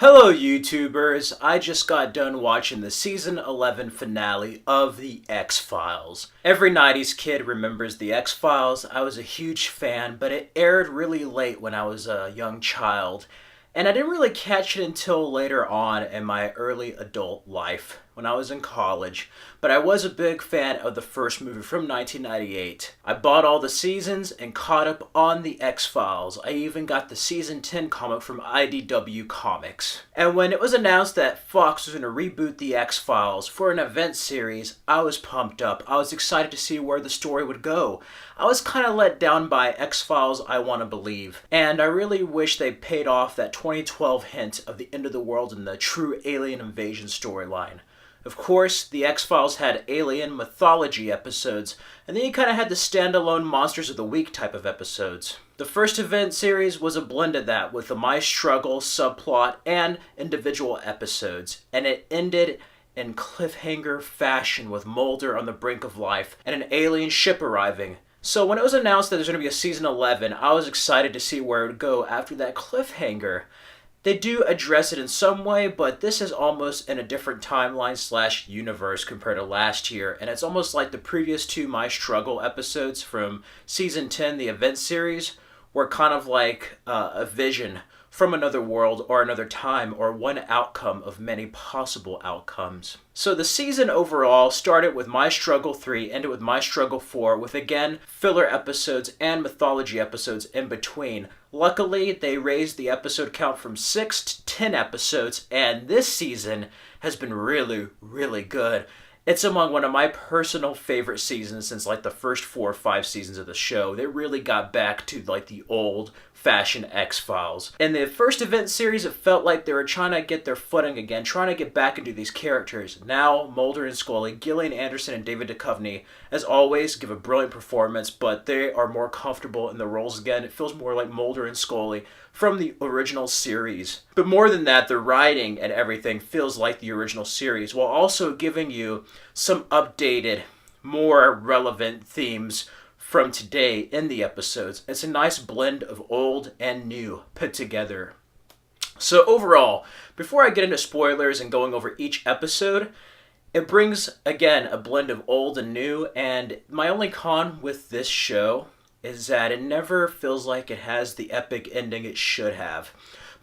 Hello YouTubers, I just got done watching the season 11 finale of The X-Files. Every 90s kid remembers The X-Files. I was a huge fan, but it aired really late when I was a young child, and I didn't really catch it until later on in my early adult life, when I was in college. But I was a big fan of the first movie from 1998. I bought all the seasons and caught up on The X-Files. I even got the season 10 comic from IDW Comics. And when it was announced that Fox was going to reboot The X-Files for an event series, I was pumped up. I was excited to see where the story would go. I was kind of let down by X-Files I Want to Believe, and I really wish they paid off that 2012 hint of the end of the world and the true alien invasion storyline. Of course, The X-Files had alien mythology episodes, and then you kind of had the standalone Monsters of the Week type of episodes. The first event series was a blend of that, with the My Struggle subplot and individual episodes, and it ended in cliffhanger fashion with Mulder on the brink of life and an alien ship arriving. So when it was announced that there's going to be a season 11, I was excited to see where it would go after that cliffhanger. They do address it in some way, but this is almost in a different timeline / universe compared to last year, and it's almost like the previous two My Struggle episodes from season 10, the event series, were kind of like a vision from another world or another time, or one outcome of many possible outcomes. So the season overall started with My Struggle 3, ended with My Struggle 4, with again filler episodes and mythology episodes in between. Luckily, they raised the episode count from 6 to 10 episodes, and this season has been really, really good. It's among one of my personal favorite seasons since like the first 4 or 5 seasons of the show. They really got back to like the old-fashioned X-Files. In the first event series, it felt like they were trying to get their footing again, trying to get back into these characters. Now, Mulder and Scully, Gillian Anderson and David Duchovny, as always, give a brilliant performance, but they are more comfortable in the roles again. It feels more like Mulder and Scully from the original series. But more than that, the writing and everything feels like the original series, while also giving you some updated, more relevant themes from today in the episodes. It's a nice blend of old and new put together. So overall, before I get into spoilers and going over each episode, it brings, again, a blend of old and new, and my only con with this show is that it never feels like it has the epic ending it should have.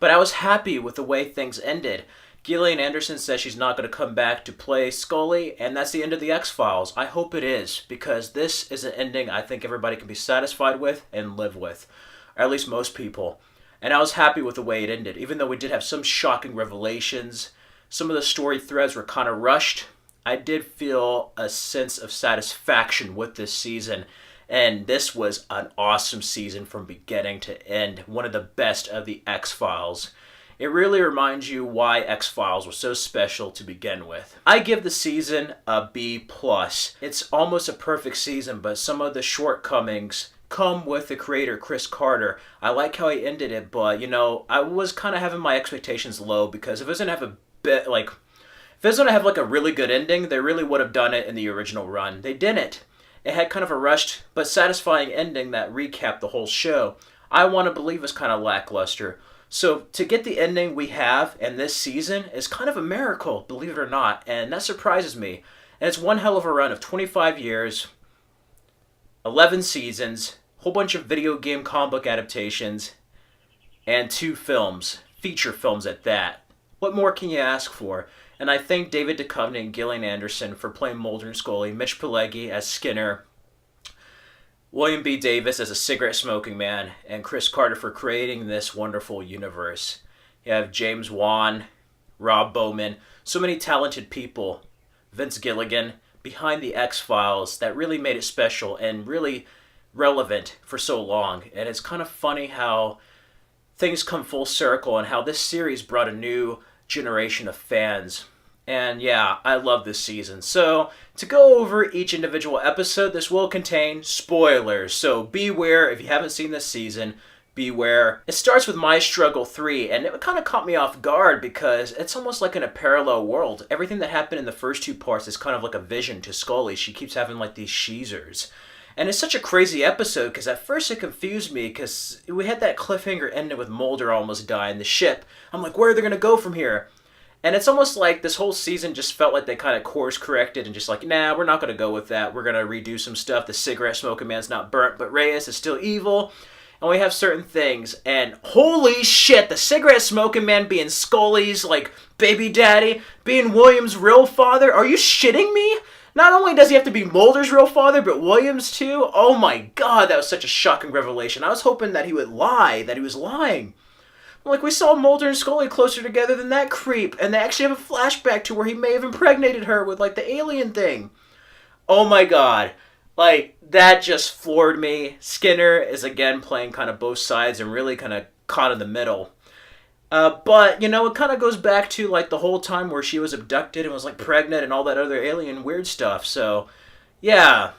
But I was happy with the way things ended. Gillian Anderson says she's not going to come back to play Scully, and that's the end of The X-Files. I hope it is, because this is an ending I think everybody can be satisfied with and live with. Or at least most people. And I was happy with the way it ended, even though we did have some shocking revelations. Some of the story threads were kind of rushed. I did feel a sense of satisfaction with this season. And this was an awesome season from beginning to end. One of the best of The X-Files. It really reminds you why X-Files was so special to begin with. I give the season a B+. It's almost a perfect season, but some of the shortcomings come with the creator, Chris Carter. I like how he ended it, but, you know, I was kind of having my expectations low, because if it was going to have a bit, like, if it was going to have, like, a really good ending, they really would have done it in the original run. They didn't. It had kind of a rushed but satisfying ending that recapped the whole show. I Want to Believe is kind of lackluster. So to get the ending we have in this season is kind of a miracle, believe it or not, and that surprises me. And it's one hell of a run of 25 years, 11 seasons, a whole bunch of video game comic book adaptations, and 2 films, feature films at that. What more can you ask for? And I thank David Duchovny and Gillian Anderson for playing Mulder and Scully, Mitch Pileggi as Skinner, William B. Davis as a cigarette-smoking man, and Chris Carter for creating this wonderful universe. You have James Wan, Rob Bowman, so many talented people, Vince Gilligan, behind the X-Files that really made it special and really relevant for so long. And it's kind of funny how things come full circle and how this series brought a new generation of fans. And yeah, I love this season. So, to go over each individual episode, this will contain spoilers. So beware if you haven't seen this season, beware. It starts with My Struggle 3, and it kind of caught me off guard because it's almost like in a parallel world. Everything that happened in the first 2 parts is kind of like a vision to Scully. She keeps having like these sheezers. And it's such a crazy episode because at first it confused me because we had that cliffhanger ending with Mulder almost dying the ship. I'm like, where are they going to go from here? And it's almost like this whole season just felt like they kind of course corrected and just like, nah, we're not going to go with that. We're going to redo some stuff. The cigarette smoking man's not burnt, but Reyes is still evil. And we have certain things. And holy shit, the cigarette smoking man being Scully's, like, baby daddy, being William's real father. Are you shitting me? Not only does he have to be Mulder's real father, but William's too? Oh my god, that was such a shocking revelation. I was hoping that he would lie, that he was lying. Like, we saw Mulder and Scully closer together than that creep, and they actually have a flashback to where he may have impregnated her with, like, the alien thing. Oh my god. Like, that just floored me. Skinner is, again, playing kind of both sides and really kind of caught in the middle. But, you know, it kind of goes back to, like, the whole time where she was abducted and was, like, pregnant and all that other alien weird stuff. So, yeah.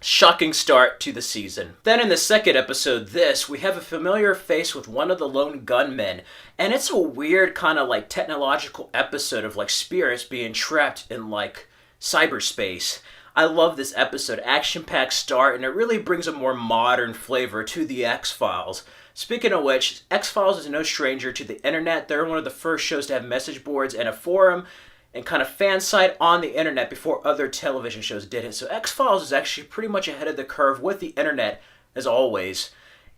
Shocking start to the season. Then in the second episode, we have a familiar face with one of the lone gunmen. And it's a weird kind of like technological episode of like spirits being trapped in like cyberspace. I love this episode. Action-packed start, and it really brings a more modern flavor to the X-Files. Speaking of which, X-Files is no stranger to the internet. They're one of the first shows to have message boards and a forum and kind of fan site on the internet before other television shows did it. So X-Files is actually pretty much ahead of the curve with the internet, as always.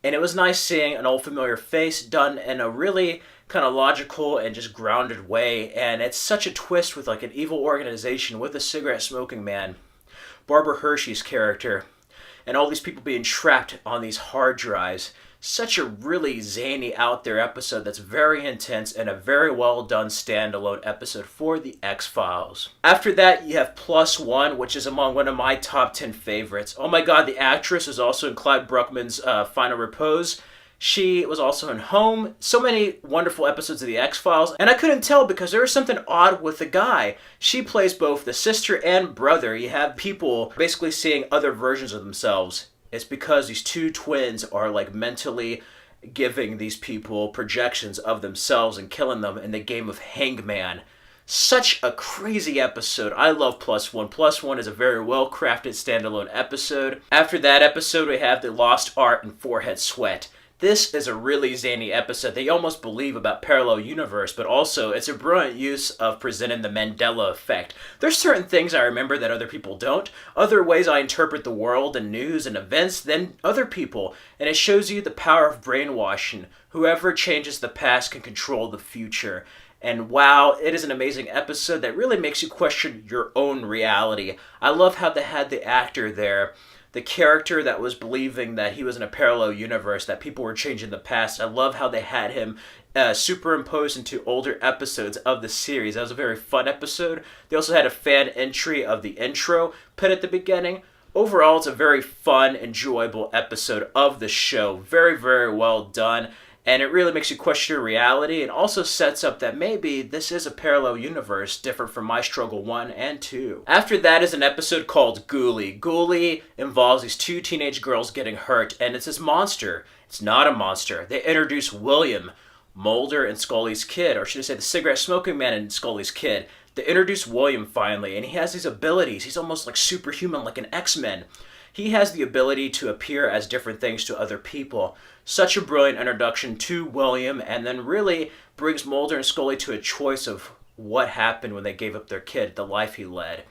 And it was nice seeing an old familiar face done in a really kind of logical and just grounded way. And it's such a twist with like an evil organization with a cigarette smoking man. Barbara Hershey's character. And all these people being trapped on these hard drives. Such a really zany, out there episode that's very intense and a very well done standalone episode for the X-Files. After that, you have Plus One, which is among one of my top 10 favorites. Oh my god, the actress is also in Clyde Bruckman's Final Repose. She was also in Home. So many wonderful episodes of the X-Files. And I couldn't tell because there was something odd with the guy. She plays both the sister and brother. You have people basically seeing other versions of themselves. It's because these two twins are like mentally giving these people projections of themselves and killing them in the game of Hangman. Such a crazy episode. I love Plus One. Plus One is a very well crafted standalone episode. After that episode, we have The Lost Art and Forehead Sweat. This is a really zany episode that you almost believe about parallel universe, but also it's a brilliant use of presenting the Mandela effect. There's certain things I remember that other people don't, other ways I interpret the world and news and events than other people, and it shows you the power of brainwashing. Whoever changes the past can control the future. And wow, it is an amazing episode that really makes you question your own reality. I love how they had the actor there, the character that was believing that he was in a parallel universe, that people were changing the past. I love how they had him superimposed into older episodes of the series. That was a very fun episode. They also had a fan entry of the intro put at the beginning. Overall, it's a very fun, enjoyable episode of the show. Very, very well done. And it really makes you question your reality and also sets up that maybe this is a parallel universe different from My Struggle 1 and 2. After that is an episode called Ghoulie. Ghoulie involves these two teenage girls getting hurt, and it's this monster. It's not a monster. They introduce William, Mulder and Scully's kid, or should I say the cigarette smoking man and Scully's kid. They introduce William finally, and he has these abilities. He's almost like superhuman, like an X-Men. He has the ability to appear as different things to other people. Such a brilliant introduction to William, and then really brings Mulder and Scully to a choice of what happened when they gave up their kid, the life he led.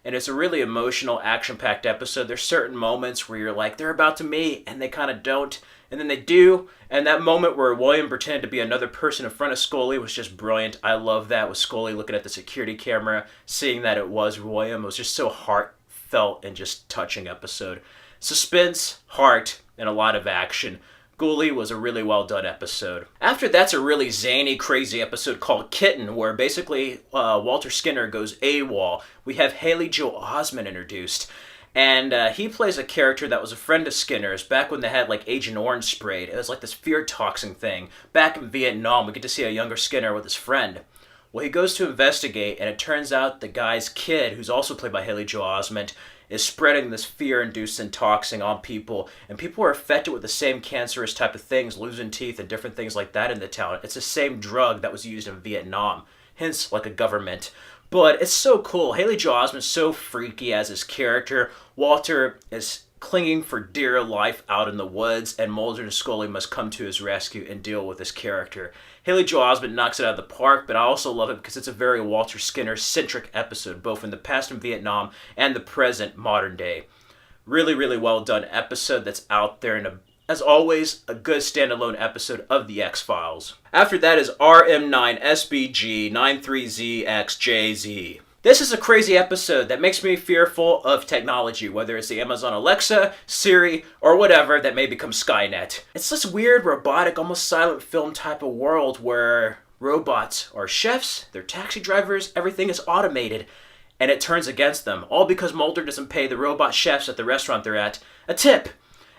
And it's a really emotional, action-packed episode. There's certain moments where you're like, they're about to meet, and they kind of don't, and then they do. And that moment where William pretended to be another person in front of Scully was just brilliant. I love that, with Scully looking at the security camera, seeing that it was William. It was just so heartfelt and just touching episode. Suspense, heart, and a lot of action. Ghoulie was a really well done episode. After that's a really zany, crazy episode called Kitten, where basically Walter Skinner goes AWOL. We have Haley Joel Osment introduced. And he plays a character that was a friend of Skinner's back when they had like Agent Orange sprayed. It was like this fear toxin thing. Back in Vietnam, we get to see a younger Skinner with his friend. Well, he goes to investigate, and it turns out the guy's kid, who's also played by Haley Joel Osment, is spreading this fear-inducing toxin on people, and people are affected with the same cancerous type of things, losing teeth and different things like that in the town. It's the same drug that was used in Vietnam, hence like a government. But it's so cool. Haley Joel Osment's so freaky as his character. Walter is clinging for dear life out in the woods, and Mulder and Scully must come to his rescue and deal with this character. Haley Joel Osment knocks it out of the park, but I also love it because it's a very Walter Skinner-centric episode, both in the past in Vietnam and the present modern day. Really, really well done episode that's out there, and as always, a good standalone episode of The X-Files. After that is RM9SBG93ZXJZ. This is a crazy episode that makes me fearful of technology, whether it's the Amazon Alexa, Siri, or whatever that may become Skynet. It's this weird, robotic, almost silent film type of world where robots are chefs, they're taxi drivers, everything is automated, and it turns against them, all because Mulder doesn't pay the robot chefs at the restaurant they're at a tip.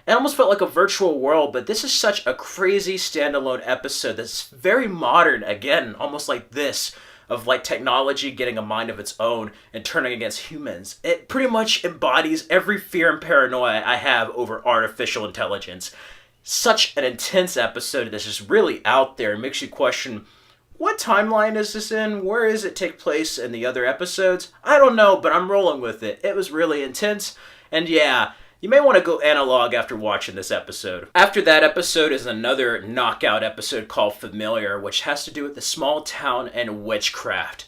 It almost felt like a virtual world, but this is such a crazy standalone episode that's very modern, again, almost like this, of like technology getting a mind of its own and turning against humans. It pretty much embodies every fear and paranoia I have over artificial intelligence. Such an intense episode that's just really out there and makes you question, what timeline is this in? Where does it take place in the other episodes? I don't know, but I'm rolling with it. It was really intense, and yeah, you may want to go analog after watching this episode. After that episode is another knockout episode called Familiar, which has to do with the small town and witchcraft.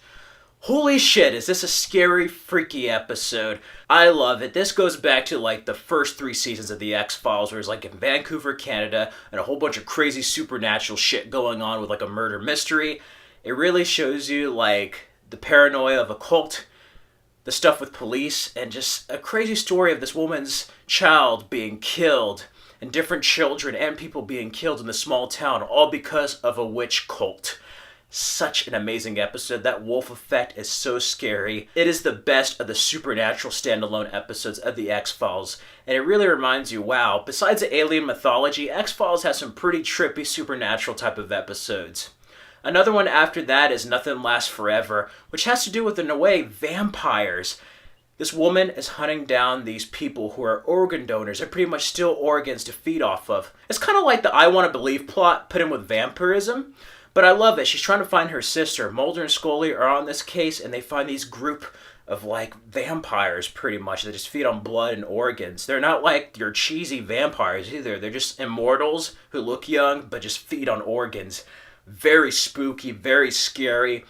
Holy shit, is this a scary, freaky episode. I love it. This goes back to like the first 3 seasons of The X-Files, where it's like in Vancouver, Canada, and a whole bunch of crazy supernatural shit going on with like a murder mystery. It really shows you like the paranoia of a cult, the stuff with police, and just a crazy story of this woman's child being killed, and different children and people being killed in the small town, all because of a witch cult. Such an amazing episode. That wolf effect is so scary. It is the best of the supernatural standalone episodes of The X-Files, and it really reminds you, wow, besides the alien mythology, X-Files has some pretty trippy supernatural type of episodes. Another one after that is Nothing Lasts Forever, which has to do with, in a way, vampires. This woman is hunting down these people who are organ donors and pretty much steal organs to feed off of. It's kind of like the I Want to Believe plot put in with vampirism, but I love it. She's trying to find her sister. Mulder and Scully are on this case, and they find these group of like vampires pretty much. They just feed on blood and organs. They're not like your cheesy vampires either. They're just immortals who look young but just feed on organs. Very spooky, very scary.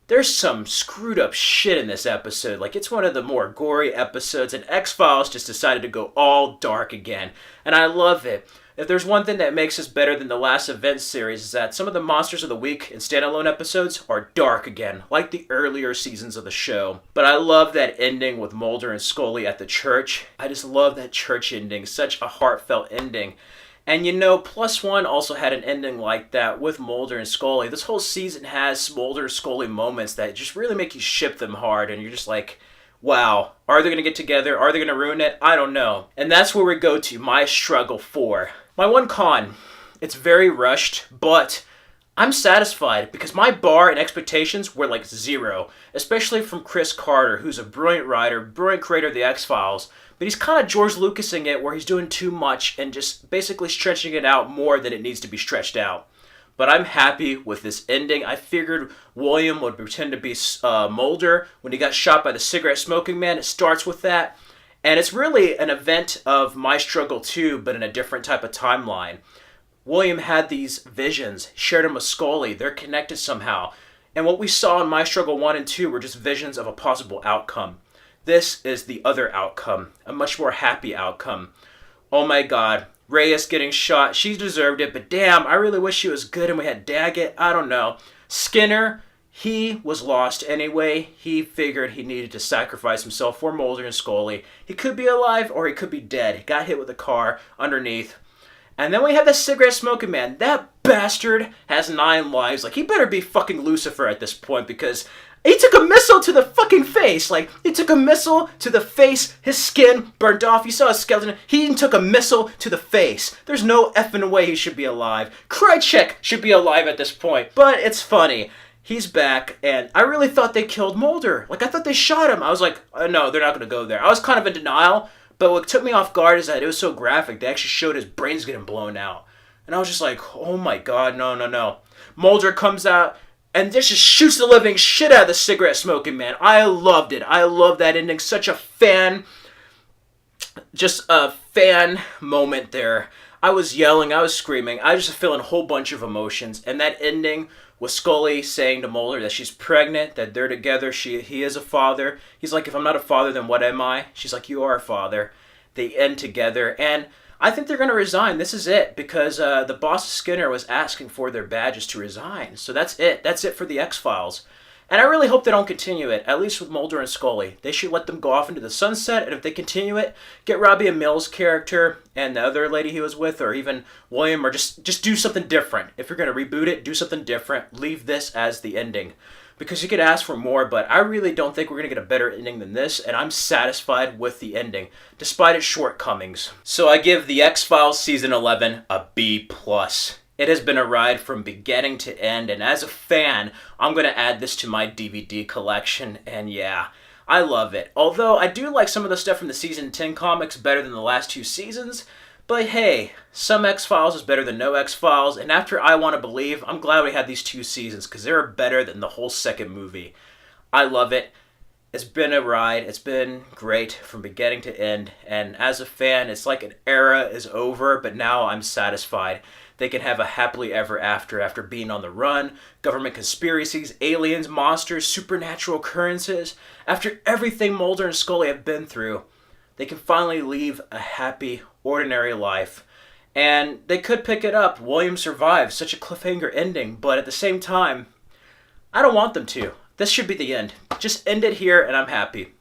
There's some screwed up shit in this episode. Like, it's one of the more gory episodes, and X-Files just decided to go all dark again. And I love it. If there's one thing that makes this better than the last event series, is that some of the Monsters of the Week and standalone episodes are dark again, like the earlier seasons of the show. But I love that ending with Mulder and Scully at the church. I just love that church ending. Such a heartfelt ending. And you know, Plus One also had an ending like that with Mulder and Scully. This whole season has Mulder and Scully moments that just really make you ship them hard, and you're just like, wow, are they going to get together? Are they going to ruin it? I don't know. And that's where we go to my struggle for. My one con, it's very rushed, but I'm satisfied because my bar and expectations were like 0, especially from Chris Carter, who's a brilliant writer, brilliant creator of The X-Files. But he's kind of George Lucasing it, where he's doing too much and just basically stretching it out more than it needs to be stretched out. But I'm happy with this ending. I figured William would pretend to be Mulder when he got shot by the cigarette smoking man. It starts with that. And it's really an event of my struggle too, but in a different type of timeline. William had these visions, shared them with Scully. They're connected somehow. And what we saw in My Struggle 1 and 2 were just visions of a possible outcome. This is the other outcome, a much more happy outcome. Oh my god, Reyes getting shot, she deserved it, but damn, I really wish she was good and we had Daggett, I don't know. Skinner, he was lost anyway. He figured he needed to sacrifice himself for Mulder and Scully. He could be alive or he could be dead. He got hit with a car underneath. And then we have the cigarette smoking man. That bastard has 9 lives. Like, he better be fucking Lucifer at this point, because he took a missile to the fucking face. Like, he took a missile to the face. His skin burnt off. You saw his skeleton. He even took a missile to the face. There's no effing way he should be alive. Krychek should be alive at this point. But it's funny. He's back, and I really thought they killed Mulder. Like, I thought they shot him. I was like, no, they're not going to go there. I was kind of in denial. But what took me off guard is that it was so graphic. They actually showed his brains getting blown out. And I was just like, oh my god, no. Mulder comes out and just shoots the living shit out of the cigarette smoking man. I loved it. I love that ending. Such a fan. Just a fan moment there. I was yelling, I was screaming, I was just feeling a whole bunch of emotions. And that ending with Scully saying to Mulder that she's pregnant, that they're together, he is a father. He's like, if I'm not a father, then what am I? She's like, you are a father. They end together, and I think they're going to resign. This is it, because the boss Skinner was asking for their badges to resign. So that's it. That's it for the X-Files. And I really hope they don't continue it, at least with Mulder and Scully. They should let them go off into the sunset, and if they continue it, get Robbie Amell's character and the other lady he was with, or even William, or just do something different. If you're going to reboot it, do something different. Leave this as the ending. Because you could ask for more, but I really don't think we're going to get a better ending than this, and I'm satisfied with the ending, despite its shortcomings. So I give the X-Files Season 11 a B+. It has been a ride from beginning to end, and as a fan, I'm going to add this to my DVD collection, and yeah, I love it. Although I do like some of the stuff from the Season 10 comics better than the last two seasons, but hey, some X-Files is better than no X-Files, and after I Want to Believe, I'm glad we had these two seasons, because they're better than the whole second movie. I love it. It's been a ride. It's been great from beginning to end, and as a fan, it's like an era is over, but now I'm satisfied. They can have a happily ever after being on the run, government conspiracies, aliens, monsters, supernatural occurrences. After everything Mulder and Scully have been through, they can finally leave a happy, ordinary life. And they could pick it up. William survives. Such a cliffhanger ending. But at the same time, I don't want them to. This should be the end. Just end it here and I'm happy.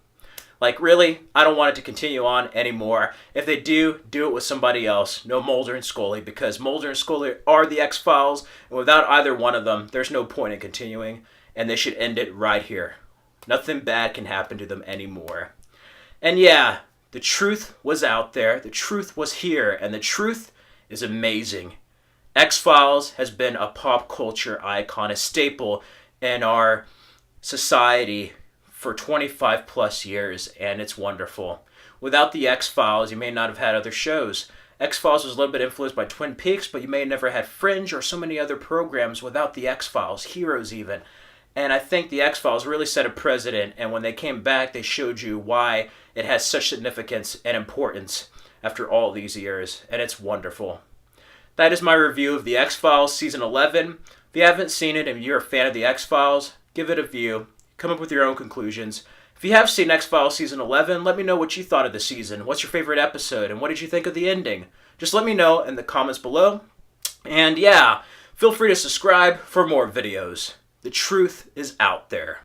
Like, really, I don't want it to continue on anymore. If they do it with somebody else. No Mulder and Scully, because Mulder and Scully are the X-Files, and without either one of them, there's no point in continuing, and they should end it right here. Nothing bad can happen to them anymore. And yeah, the truth was out there, the truth was here, and the truth is amazing. X-Files has been a pop culture icon, a staple in our society for 25 plus years, and it's wonderful. Without the X-Files, you may not have had other shows. X-Files was a little bit influenced by Twin Peaks, but you may have never had Fringe or so many other programs without the X-Files, Heroes even. And I think the X-Files really set a precedent, and when they came back, they showed you why it has such significance and importance after all these years, and it's wonderful. That is my review of the X-Files Season 11. If you haven't seen it and you're a fan of the X-Files, give it a view. Come up with your own conclusions. If you have seen X-Files Season 11, let me know what you thought of the season. What's your favorite episode, and what did you think of the ending? Just let me know in the comments below. And yeah, feel free to subscribe for more videos. The truth is out there.